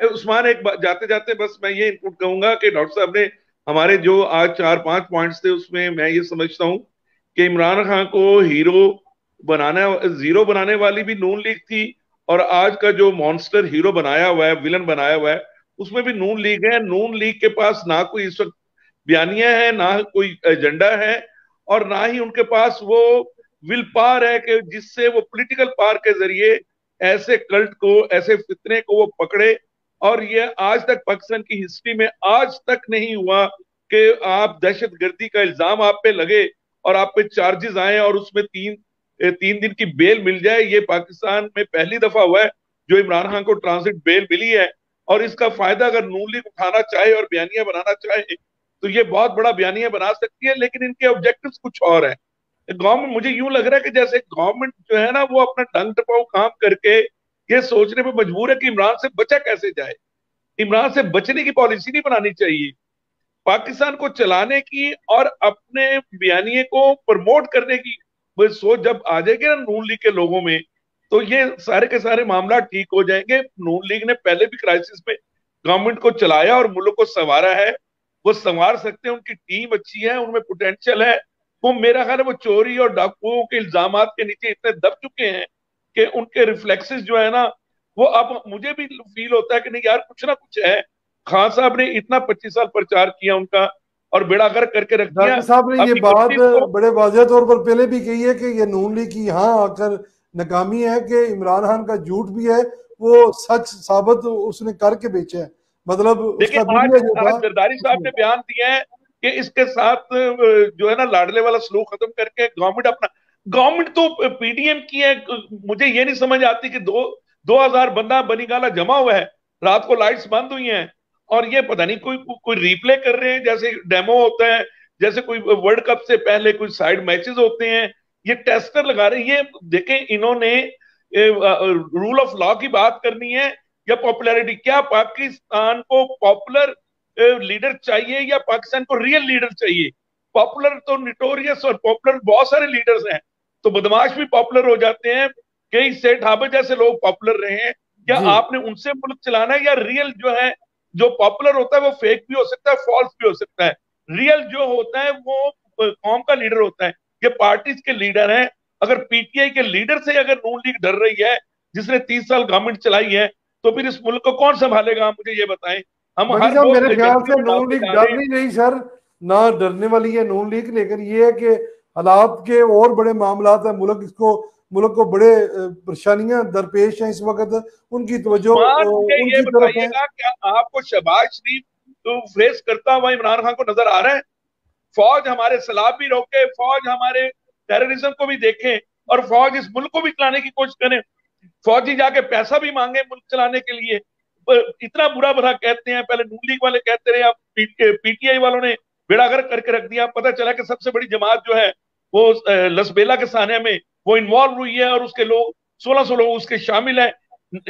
उस्मान जाते जाते बस मैं ये इनपुट कहूंगा कि डॉक्टर साहब ने हमारे जो आज 4-5 पॉइंट्स थे उसमें मैं ये समझता हूँ कि इमरान खान को हीरो बनाना, जीरो बनाने वाली भी नून लीग थी, और आज का जो मॉन्स्टर हीरो बनाया हुआ है, विलन बनाया हुआ है, उसमें भी नून लीग है। नून लीग के पास ना कोई इस वक्त बयानिया है, ना कोई एजेंडा है, और ना ही उनके पास वो विल पावर है कि जिससे वो पॉलिटिकल पावर के जरिए ऐसे कल्ट को, ऐसे फितने को वो पकड़े। और ये आज तक पाकिस्तान की हिस्ट्री में आज तक नहीं हुआ कि आप दहशतगर्दी का इल्जाम आप पे लगे और आप पे चार्जेस आए और उसमें 3 दिन की बेल मिल जाए। ये पाकिस्तान में पहली दफा हुआ है जो इमरान खान को ट्रांजिट बेल मिली है। और इसका फायदा अगर नून लीग उठाना चाहे और बयानिया बनाना चाहे तो ये बहुत बड़ा बयानिया बना सकती है, लेकिन इनके ऑब्जेक्टिव्स कुछ और है। गवर्नमेंट, मुझे यूं लग रहा है कि जैसे गवर्नमेंट जो है ना वो अपना टंग टपाऊ काम करके ये सोचने पर मजबूर है कि इमरान से बचा कैसे जाए। इमरान से बचने की पॉलिसी नहीं बनानी चाहिए, पाकिस्तान को चलाने की और अपने बयानिए को प्रमोट करने की वो सोच जब आ जाएगी ना नून लीग के लोगों में, तो ये सारे के सारे मामला ठीक हो जाएंगे। नून लीग ने पहले भी क्राइसिस में गवर्नमेंट को चलाया और मुल्क को संवारा है, वो संवार सकते हैं, उनकी टीम अच्छी है, उनमें पोटेंशियल है। वो मेरा ख्याल है वो चोरी और डाकुओं के इल्जामात के नीचे इतने दब चुके हैं कि उनके रिफ्लेक्सेस जो है ना, वो अब मुझे भी फील होता है कि नहीं यार कुछ ना कुछ है। खान साहब ने इतना 25 साल प्रचार किया उनका और बेड़ा गर्क करके रख दिया। डॉक्टर साहब ने अब ये बात 31 को बड़े वाज़ेह तौर पर पहले भी कही है कि ये नून लीग की यहाँ आकर नाकामी है कि इमरान खान का झूठ भी है, वो सच साबित उसने करके बेचा है। मतलब देखिए, उसका आज मीडिया जो आज था जरदारी साहब उसमें। ने बयान दिया है कि इसके साथ जो है ना लाडले वाला सलूक खत्म करके गवर्नमेंट अपना, गवर्नमेंट तो पीडीएम की है। मुझे ये नहीं समझ आती कि 2,000 बंदा बनीगाला जमा हुआ है, रात को लाइट्स बंद हुई हैं, और ये पता नहीं कोई कोई रिप्ले कर रहे हैं जैसे डेमो होता है, जैसे कोई वर्ल्ड कप से पहले कोई साइड मैचेस होते हैं, ये टेस्टर लगा रहे हैं। ये देखें, इन्होंने रूल ऑफ लॉ की बात करनी है या पॉपुलैरिटी? क्या पाकिस्तान को पॉपुलर लीडर चाहिए या पाकिस्तान को रियल लीडर चाहिए? पॉपुलर तो निटोरियस और पॉपुलर बहुत सारे लीडर्स हैं, तो बदमाश भी पॉपुलर हो जाते हैं। कई सेठ हाबे जैसे लोग पॉपुलर रहे हैं। क्या जी। आपने उनसे मुल्क चलाना है, या रियल जो है, जो पॉपुलर होता है वो फेक भी हो सकता है, फॉल्स भी हो सकता है। रियल जो होता है वो कौम का लीडर होता है। ये पार्टीज के लीडर हैं। अगर पीटीआई के लीडर से अगर नून लीग डर रही है, जिसने 30 साल गवर्नमेंट चलाई है, तो फिर इस मुल्क को कौन संभालेगा? मुझे ये बताएं। हम बड़ी हर साहब वो मेरे ख्याल एजेंसियों से के नाम नून लीग लेके आ डर रहे हैं। नहीं रही सर, ना डरने वाली है नून लीग, लेकिन ये है कि हालात के और बड़े मामला है, मुल्क को बड़े परेशानियां दरपेश हैं इस वक्त, उनकी तवज्जो उस्मान, मुझे ये उनकी तरफ है। बताइएगा, क्या आपको शहबाज शरीफ तो फेस करता हुआ इमरान खान को नजर आ रहा है? फौज हमारे सैलाब भी रोके, फौज हमारे टेररिज्म को भी देखे, और फौज इस मुल्क को भी चलाने की कोशिश करे। फौजी जाके पैसा भी मांगे मुल्क चलाने के लिए। इतना बुरा भला कहते हैं, पहले नून लीग वाले कहते रहे, अब पीटीआई वालों ने बेड़ा गर्क करके रख दिया। पता चला कि सबसे बड़ी जमात जो है वो लसबेला के सानिया में वो इन्वॉल्व हुई है, और उसके लोग 1600 लोग उसके शामिल हैं।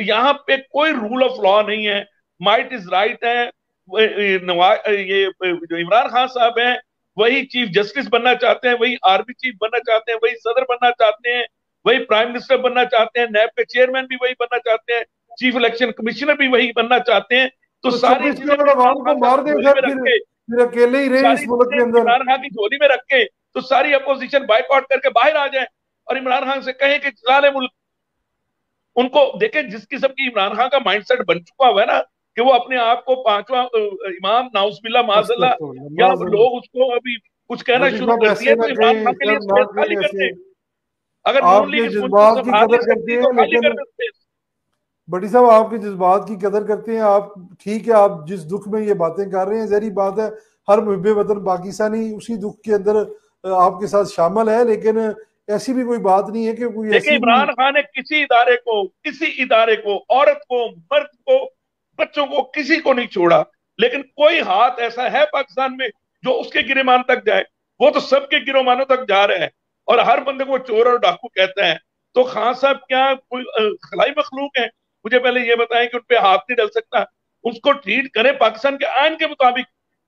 यहाँ पे कोई रूल ऑफ लॉ नहीं है, माइट इज राइट है। नवाज, ये जो इमरान खान साहब हैं, वही चीफ जस्टिस बनना चाहते हैं, वही आर्मी चीफ बनना चाहते हैं, वही सदर बनना चाहते हैं, वही प्राइम मिनिस्टर बनना चाहते हैं, नैब के चेयरमैन भी वही बनना चाहते हैं, चीफ इलेक्शन कमिश्नर भी वही बनना चाहते हैं। तो तो सारी 26 चीजें करोड़ इमरान आवाम को खान मार साहब दें झोली सर, में रख के, फिर अकेले ही रहे इस सारी मुल्क चीजें के अंदर। इमरान खान की झोली में रख के, तो सारी अपोजिशन बाइकआउट करके बाहर आ जाए और इमरान खान से कहें कि चला ले मुल्क। उनको देखें, जिस किस्म की इमरान खान का माइंडसेट बन चुका हुआ है ना, कि वो अपने आप को पांचवा इमाम नाउजुबिल्ला माजल्ला, या माजल्ला। लोग उसको अभी कुछ कहना बड़ी शुरू साहब कर ऐसे दिया ना तो इमरान कहें खान के लिए सर, ना स्पेस खाली कहें कर ऐसे। दे। अगर नून लीग आपके इस मुल्क को जज्बात की संभाल नहीं कदर करते सकती तो हैं, खाली कर लेकिन दे स्पेस। बड़ी साहब आपके जज्बात की कदर करते हैं आप। ठीक है, आप जिस दुख में ये बातें कर रहे हैं, जहरी बात है, हर मुहब्बे वतन पाकिस्तानी उसी दुख के अंदर आपके साथ शामिल है, लेकिन ऐसी भी कोई बात नहीं है कि कोई देखिए, ऐसी भी। इमरान खान ने किसी इदारे को, औरत को, मर्द को, बच्चों को, किसी को नहीं छोड़ा। लेकिन कोई हाथ ऐसा है पाकिस्तान में जो उसके गिरेमान तक जाए? वो तो सबके गिरोमानों तक जा रहे हैं, और हर बंदे को चोर और डाकू कहते हैं। तो खान साहब क्या कोई खलाई मखलूक है? मुझे पहले ये बताएं कि उन पे हाथ नहीं डल सकता। उसको ट्रीट करें पाकिस्तान के आइन के मुताबिक।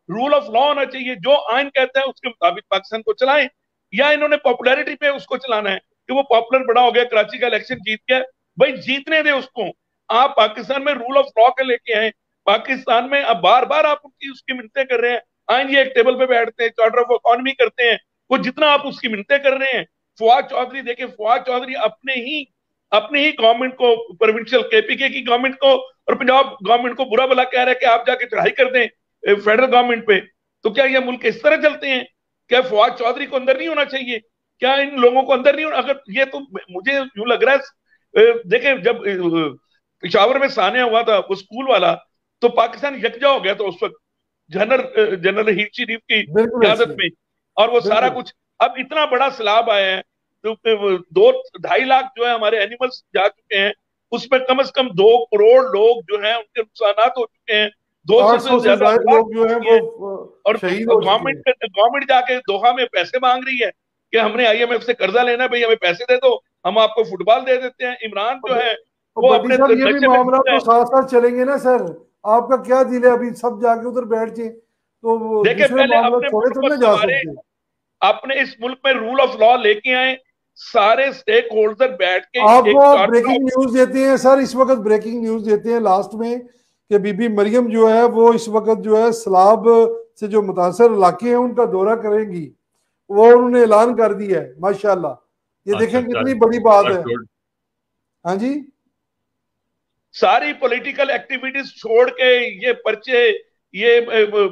रूल ऑफ लॉ होना चाहिए, जो आइन कहता है उसके मुताबिक पाकिस्तान को चलाएं। या इन्होंने पॉपुलैरिटी पे उसको चलाना है कि वो पॉपुलर बड़ा हो गया, कराची का इलेक्शन जीत गया, भाई जीतने दे उसको। आप पाकिस्तान में रूल ऑफ लॉ के लेके आए, पाकिस्तान में अब बार बार आप उसकी उसकी मिन्नतें कर रहे हैं। आएंगे एक टेबल पे बैठते हैं, चार्टर ऑफ इकोनॉमी करते हैं, वो जितना आप उसकी मिन्नतें कर रहे हैं। फवाद चौधरी देखे, फवाद चौधरी अपने ही गवर्नमेंट को, प्रोविंशियल केपीके की गवर्नमेंट को और पंजाब गवर्नमेंट को बुरा भला कह रहा है कि आप जाके चढ़ाई कर दें फेडरल गवर्नमेंट पे। तो क्या ये मुल्क इस तरह चलते हैं? क्या फवाद चौधरी को अंदर नहीं होना चाहिए? क्या इन लोगों को अंदर नहीं होना? अगर ये, तो मुझे यूं लग रहा है, देखे जब पिशावर में सानिया हुआ था वो स्कूल वाला, तो पाकिस्तान यकजा हो गया था उस वक्त, जनरल हीर शरीफ की बिल्कुल क्यादत ऐसे, में। और वो सारा बिल्कुल। कुछ, अब इतना बड़ा सैलाब आया है, तो 2-2.5 लाख जो है हमारे एनिमल्स जा चुके हैं, उसमें कम से कम 2 करोड़ लोग जो हैं उनके नुकसान हो चुके हैं, 200 से 800 से ज्यादा ज्यादा अफराद लोग जो है हुए वो हैं। और शहीद हो चुके हैं। गवर्नमेंट जाके दोहा में पैसे मांग रही है कि हमने आईएमएफ से कर्जा लेना है, भाई हमें पैसे दे दो, हम आपको फुटबॉल दे देते हैं। इमरान जो है तो वो भट्टी अपने साहब, ये भी नशे में मामला डूबा तो है। साथ साथ चलेंगे ना सर। आपका क्या दिल है अभी सब जाके उधर बैठ जाए, तो वो देखिए दूसरे पहले मामला अपने छोड़े मुल्क तो को नहीं जा संवारे, सकते। अपने इस मुल्क में रूल ऑफ लॉ लेके आए, सारे स्टेक होल्डर बैठ के आपको एक चार्टर ब्रेकिंग ऑफ। न्यूज देते हैं सर, इस वक्त ब्रेकिंग न्यूज देते हैं लास्ट में कि बीबी मरियम जो है वो इस वक्त जो है सैलाब से जो मुतासर इलाके हैं उनका दौरा करेंगी। वो उन्होंने ऐलान कर दिया है, माशाल्लाह। ये अच्छा, देखें कितनी बड़ी बात है। गुड। हाँ जी। सारी पॉलिटिकल एक्टिविटीज छोड़ के, ये पर्चे, ये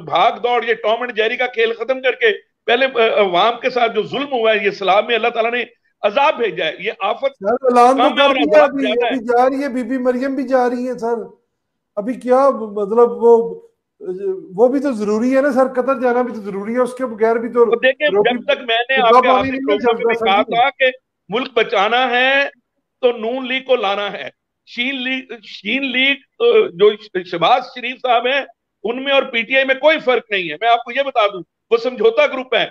भाग दौड़, ये टॉम एंड जेरी का खेल खत्म करके, पहले अवाम के साथ जो जुल्म हुआ है, ये सलाब में अल्लाह ताला ने अजाब भेजा है। ये आफत सर ऐलान तो कम है कर और दिया, अजाब अभी ज्यादा है। अभी जा रही है बीबी मरियम भी जा रही है सर। अभी क्या मतलब वो भी तो जरूरी है ना सर, कतर जाना भी तो जरूरी है, उसके बगैर भी तो तो देखिए, रोटी जब तक मैंने रुका आपके पानी आखिरी नहीं ना प्रोग्राम में चलता भी सर कहा जी। था कि मुल्क बचाना है तो नून लीग को लाना है। शीन लीग जो शहबाज शरीफ साहब हैं, उनमें और पीटीआई में कोई फर्क नहीं है। मैं आपको ये बता दूं, वो समझौता ग्रुप है,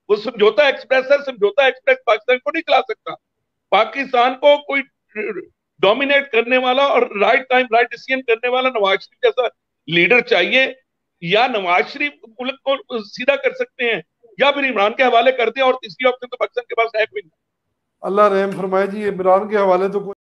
वो समझौता एक्सप्रेस है। समझौता एक्सप्रेस पाकिस्तान को नहीं चला सकता। पाकिस्तान को कोई डोमिनेट करने वाला और राइट टाइम राइट डिसीजन करने वाला नवाज शरीफ जैसा लीडर चाहिए। या नवाज शरीफ मुल्क को सीधा कर सकते हैं, या फिर इमरान के हवाले कर दें, और तीसरी ऑप्शन तो पाकिस्तान के पास है कोई नहीं। अल्लाह रहम फरमाए जी, इमरान के हवाले तो